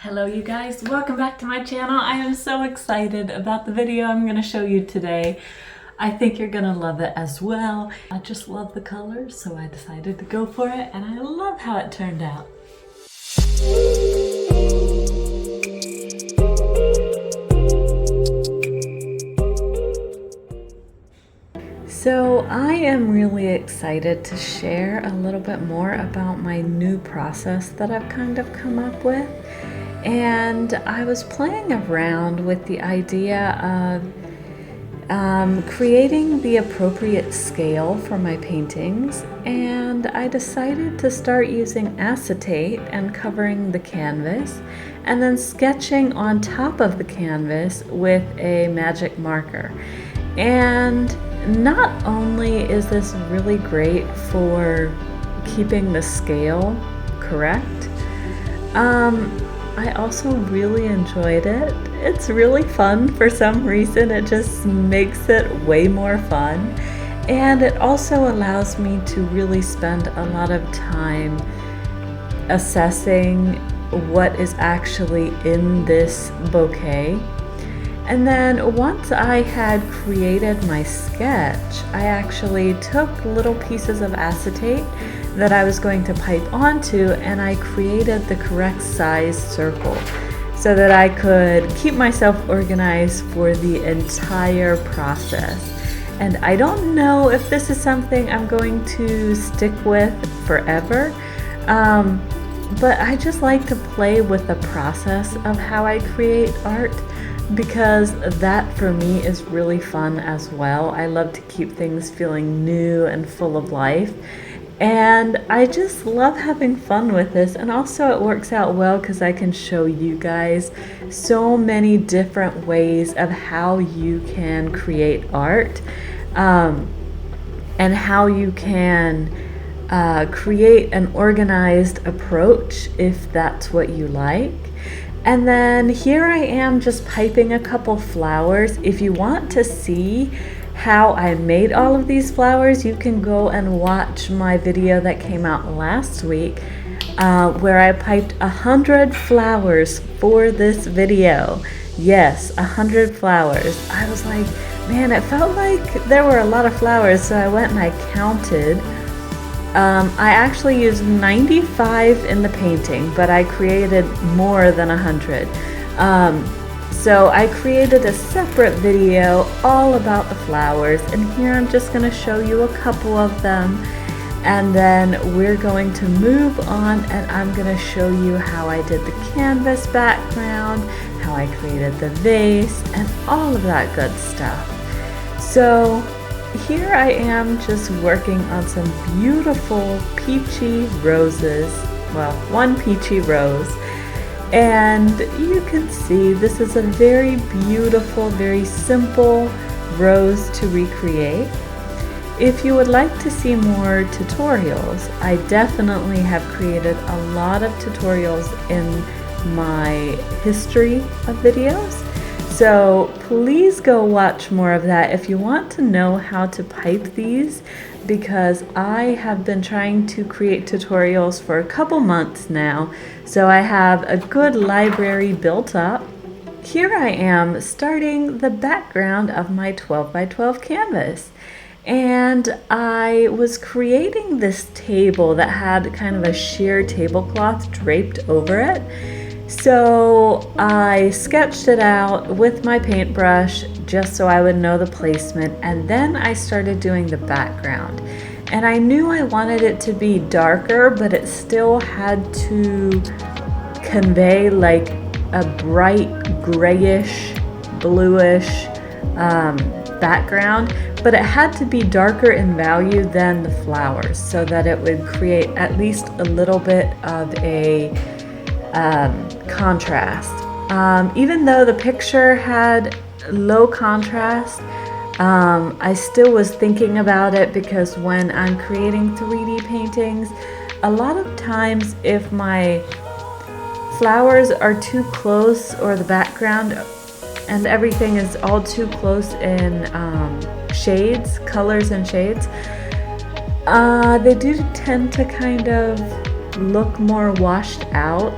Hello you guys, welcome back to my channel. I am so excited about the video I'm going to show you today. I think you're going to love it as well. I just love the colors, so I decided to go for it, and I love how it turned out. So I am really excited to share a little bit more about my new process that I've kind of come up with. And I was playing around with the idea of creating the appropriate scale for my paintings, and I decided to start using acetate and covering the canvas and then sketching on top of the canvas with a magic marker. And not only is this really great for keeping the scale correct, I also really enjoyed it. It's really fun for some reason. It just makes it way more fun. And it also allows me to really spend a lot of time assessing what is actually in this bouquet. And then once I had created my sketch, I actually took little pieces of acetate that I was going to pipe onto, and I created the correct size circle so that I could keep myself organized for the entire process. And I don't know if this is something I'm going to stick with forever, but I just like to play with the process of how I create art, because that for me is really fun as well. I love to keep things feeling new and full of life. And I just love having fun with this, and also it works out well because I can show you guys so many different ways of how you can create art, and how you can create an organized approach if that's what you like. And then here I am just piping a couple flowers. If you want to see how I made all of these flowers, you can go and watch my video that came out last week where I piped 100 flowers for this video. Yes, 100 flowers. I was like, man, it felt like there were a lot of flowers, so I went and I counted. I actually used 95 in the painting, but I created more than 100. So I created a separate video all about the flowers, and here I'm just going to show you a couple of them, and then we're going to move on, and I'm going to show you how I did the canvas background, how I created the vase, and all of that good stuff. So here I am just working on some beautiful peachy roses, well, one peachy rose. And you can see this is a very beautiful, very simple rose to recreate. If you would like to see more tutorials, I definitely have created a lot of tutorials in my history of videos. So please go watch more of that if you want to know how to pipe these, because I have been trying to create tutorials for a couple months now, so I have a good library built up. Here I am starting the background of my 12 by 12 canvas, and I was creating this table that had kind of a sheer tablecloth draped over it. So I sketched it out with my paintbrush just so I would know the placement, and then I started doing the background. And I knew I wanted it to be darker, but it still had to convey like a bright grayish, bluish background, but it had to be darker in value than the flowers so that it would create at least a little bit of a contrast. Even though the picture had low contrast, I still was thinking about it, because when I'm creating 3D paintings, a lot of times if my flowers are too close, or the background and everything is all too close in shades, colors and shades, they do tend to kind of look more washed out.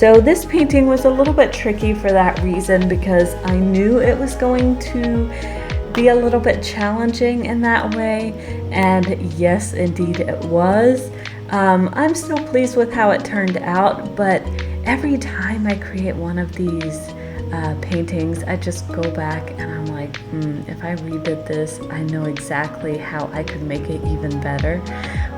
So this painting was a little bit tricky for that reason, because I knew it was going to be a little bit challenging in that way, and yes, indeed it was. I'm still pleased with how it turned out, but every time I create one of these paintings, I just go back and I'm like, if I redid this, I know exactly how I could make it even better.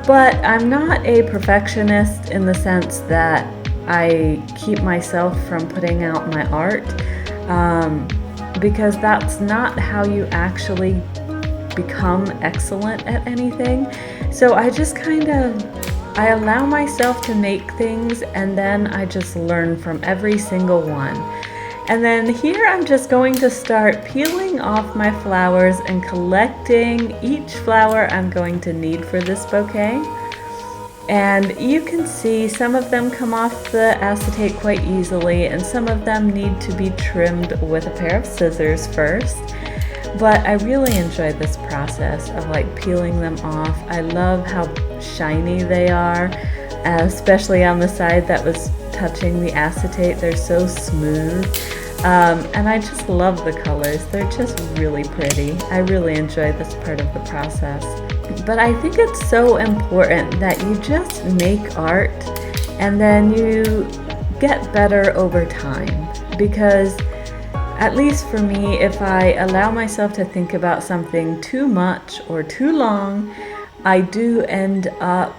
But I'm not a perfectionist in the sense that I keep myself from putting out my art, because that's not how you actually become excellent at anything. So I just I allow myself to make things, and then I just learn from every single one. And then here I'm just going to start peeling off my flowers and collecting each flower I'm going to need for this bouquet. And you can see some of them come off the acetate quite easily, and some of them need to be trimmed with a pair of scissors first. But I really enjoy this process of like peeling them off. I love how shiny they are, especially on the side that was touching the acetate. They're so smooth. And I just love the colors. They're just really pretty. I really enjoy this part of the process. But I think it's so important that you just make art and then you get better over time, because at least for me, if I allow myself to think about something too much or too long, I do end up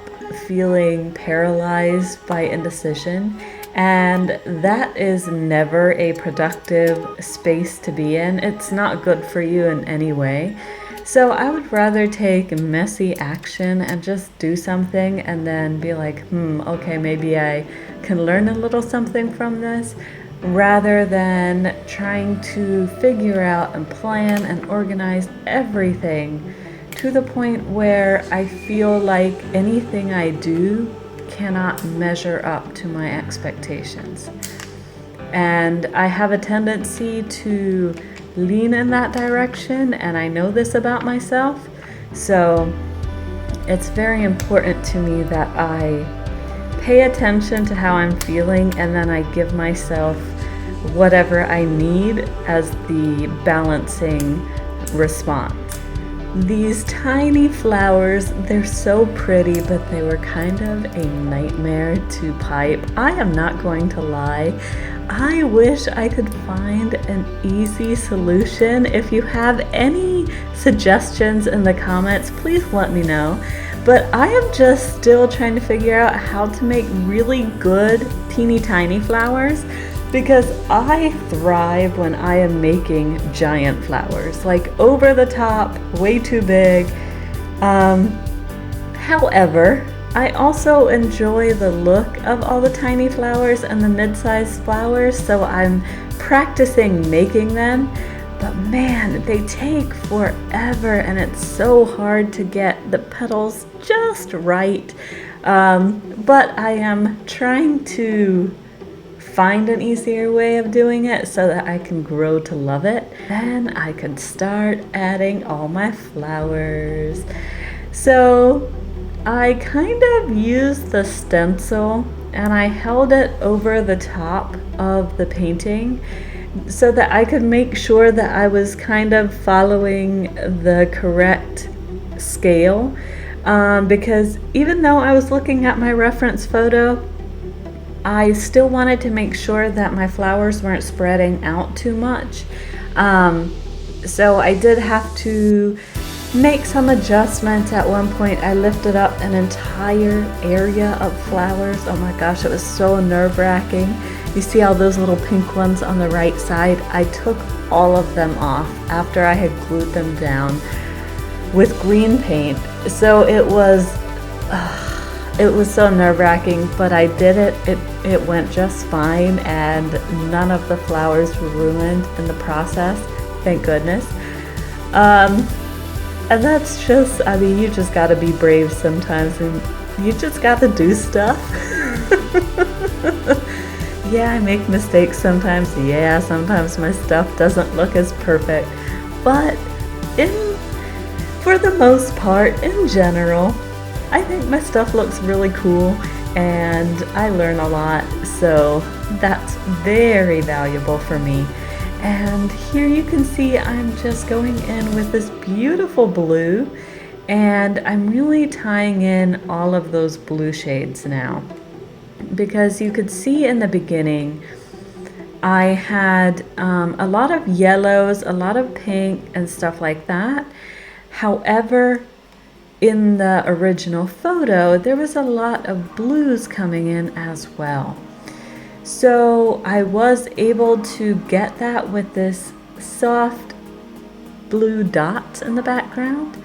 feeling paralyzed by indecision, and that is never a productive space to be in. It's not good for you in any way. So I would rather take messy action and just do something and then be like, okay, maybe I can learn a little something from this, rather than trying to figure out and plan and organize everything to the point where I feel like anything I do cannot measure up to my expectations. And I have a tendency to lean in that direction, and I know this about myself. So it's very important to me that I pay attention to how I'm feeling, and then I give myself whatever I need as the balancing response. These tiny flowers, they're so pretty, but they were kind of a nightmare to pipe. I am not going to lie. I wish I could find an easy solution. If you have any suggestions in the comments, please let me know. But I am just still trying to figure out how to make really good teeny tiny flowers, because I thrive when I am making giant flowers, like over the top, way too big. However, I also enjoy the look of all the tiny flowers and the mid-sized flowers, so I'm practicing making them. But man, they take forever, and it's so hard to get the petals just right. But I am trying to find an easier way of doing it so that I can grow to love it. Then I could start adding all my flowers. So I kind of used the stencil and I held it over the top of the painting so that I could make sure that I was kind of following the correct scale, because even though I was looking at my reference photo, I still wanted to make sure that my flowers weren't spreading out too much. So I did have to make some adjustments. At one point I lifted up an entire area of flowers. Oh my gosh, it was so nerve-wracking. You see all those little pink ones on the right side? I took all of them off after I had glued them down with green paint. So it was so nerve-wracking, but I did it. It went just fine, and none of the flowers were ruined in the process, thank goodness. And that's just, I mean, you just gotta be brave sometimes, and you just gotta do stuff. Yeah, I make mistakes sometimes. Yeah, sometimes my stuff doesn't look as perfect, but for the most part, in general, I think my stuff looks really cool, and I learn a lot, so That's very valuable for me. And here you can see I'm just going in with this beautiful blue, and I'm really tying in all of those blue shades now, because you could see in the beginning I had a lot of yellows, a lot of pink and stuff like that. However, in the original photo, there was a lot of blues coming in as well. So I was able to get that with this soft blue dots in the background,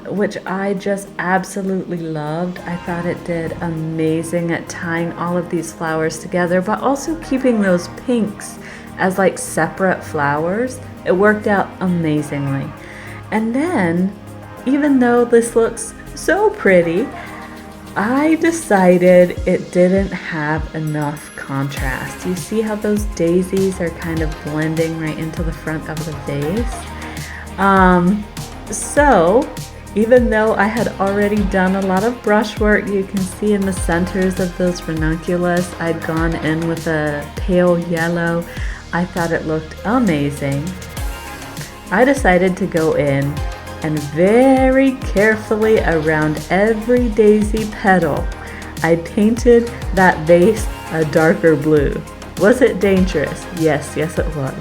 which I just absolutely loved. I thought it did amazing at tying all of these flowers together, but also keeping those pinks as like separate flowers. It worked out amazingly. And then, even though this looks so pretty, I decided it didn't have enough contrast. You see how those daisies are kind of blending right into the front of the vase? So even though I had already done a lot of brush work, you can see in the centers of those ranunculus, I'd gone in with a pale yellow. I thought it looked amazing. I decided to go in and very carefully around every daisy petal, I painted that vase a darker blue. Was it dangerous? Yes, yes it was.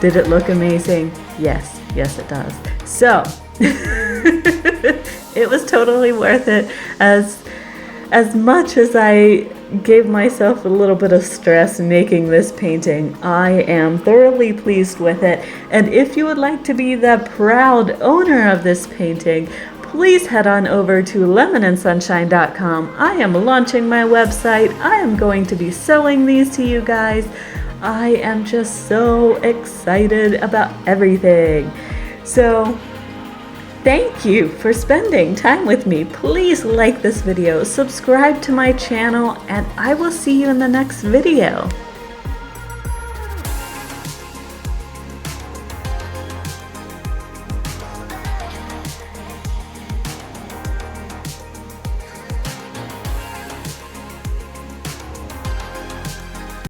Did it look amazing? Yes, yes it does. So, it was totally worth it. As much as I gave myself a little bit of stress making this painting, I am thoroughly pleased with it. And if you would like to be the proud owner of this painting, please head on over to lemonandsunshine.com. I am launching my website. I am going to be selling these to you guys. I am just so excited about everything. So, thank you for spending time with me. Please like this video, subscribe to my channel, and I will see you in the next video.